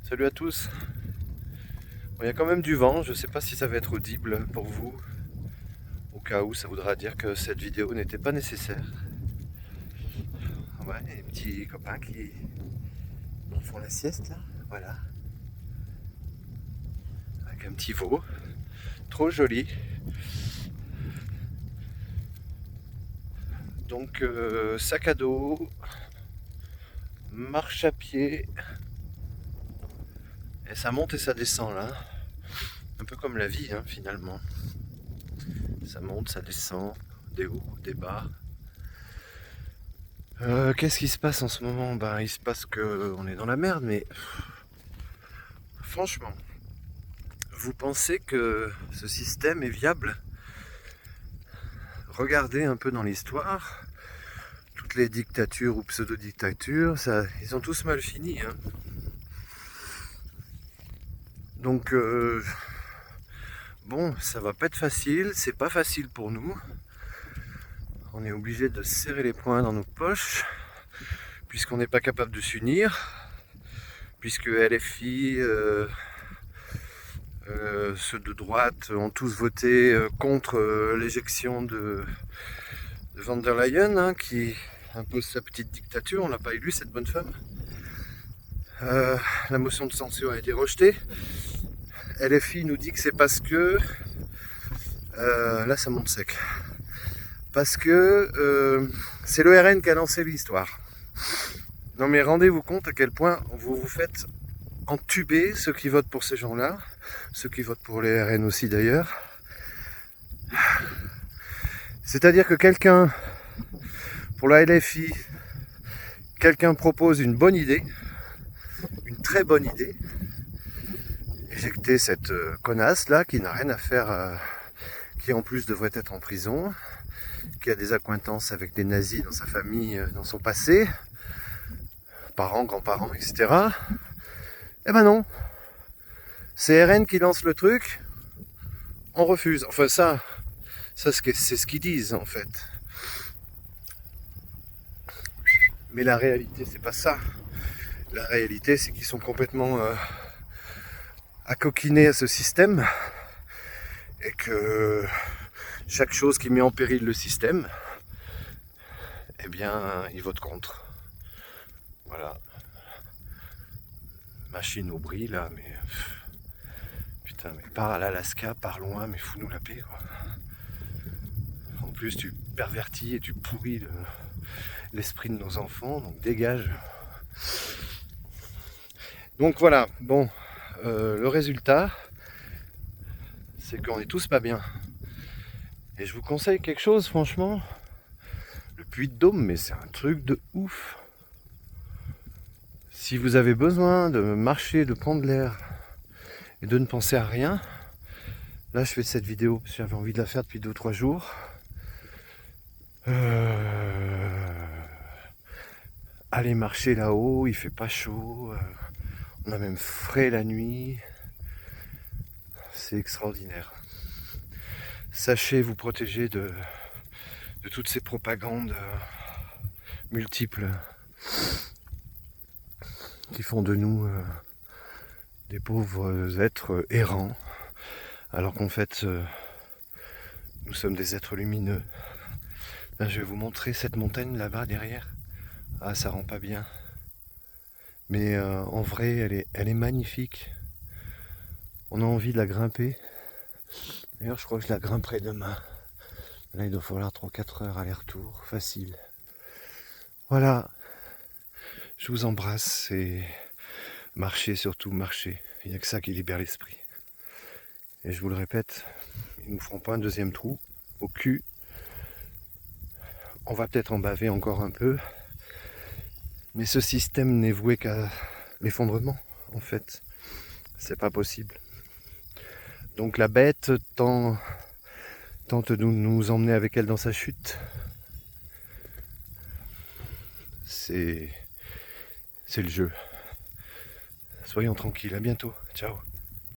Salut à tous. Bon, il y a quand même du vent, je ne sais pas si ça va être audible pour vous. Au cas où, ça voudra dire que cette vidéo n'était pas nécessaire. Ouais, les petits copains qui font la sieste là, voilà. Avec un petit veau, trop joli. Donc sac à dos, marche à pied, et ça monte et ça descend là. Un peu comme la vie hein, finalement. Ça monte, ça descend, des hauts, des bas. Qu'est-ce qui se passe en ce moment? Ben, il se passe qu'on est dans la merde, mais franchement, vous pensez que ce système est viable? Regardez un peu dans l'histoire, toutes les dictatures ou pseudo-dictatures, ils ont tous mal fini. Hein. Donc, bon, ça va pas être facile, c'est pas facile pour nous. On est obligé de serrer les poings dans nos poches, puisqu'on n'est pas capable de s'unir, puisque LFI, ceux de droite ont tous voté contre l'éjection de van der Leyen, hein, qui impose sa petite dictature. On l'a pas élu, cette bonne femme. La motion de censure a été rejetée. LFI nous dit que c'est parce que là ça monte sec. Parce que c'est le RN qui a lancé l'histoire. Non mais rendez-vous compte à quel point vous vous faites entuber ceux qui votent pour ces gens-là, ceux qui votent pour les RN aussi d'ailleurs. C'est-à-dire que quelqu'un, pour la LFI, quelqu'un propose une bonne idée, une très bonne idée, éjecter cette connasse là qui n'a rien à faire, qui en plus devrait être en prison, qui a des accointances avec des nazis dans sa famille, dans son passé, parents, grands-parents, etc. Eh ben non, c'est RN qui lance le truc, on refuse. Enfin ça c'est ce qu'ils disent en fait. Mais la réalité c'est pas ça. La réalité c'est qu'ils sont complètement accoquinés à ce système et que chaque chose qui met en péril le système, eh bien, ils votent contre. Voilà. Machine au bris là, mais putain, mais pars à l'Alaska, pars loin, mais fous-nous la paix, quoi. En plus, tu pervertis et tu pourris l'esprit de nos enfants, donc dégage. Donc voilà, bon, le résultat, c'est qu'on est tous pas bien. Et je vous conseille quelque chose, franchement, le Puy-de-Dôme, mais c'est un truc de ouf. Si vous avez besoin de marcher, de prendre l'air et de ne penser à rien, là je fais cette vidéo parce que j'avais envie de la faire depuis 2 ou 3 jours. Allez marcher là-haut, il fait pas chaud, on a même frais la nuit, c'est extraordinaire. Sachez vous protéger de toutes ces propagandes multiples qui font de nous des pauvres êtres errants, alors qu'en fait nous sommes des êtres lumineux. Là, je vais vous montrer cette montagne là-bas derrière. Ah, ça rend pas bien. Mais en vrai, elle est magnifique. On a envie de la grimper. D'ailleurs, je crois que je la grimperai demain. Là, il doit falloir 3-4 heures aller-retour, facile. Voilà. Je vous embrasse et marchez, surtout marchez. Il n'y a que ça qui libère l'esprit. Et je vous le répète, ils ne nous feront pas un deuxième trou au cul. On va peut-être en baver encore un peu. Mais ce système n'est voué qu'à l'effondrement, en fait. C'est pas possible. Donc la bête tente de nous emmener avec elle dans sa chute. C'est le jeu. Soyons tranquilles, à bientôt. Ciao.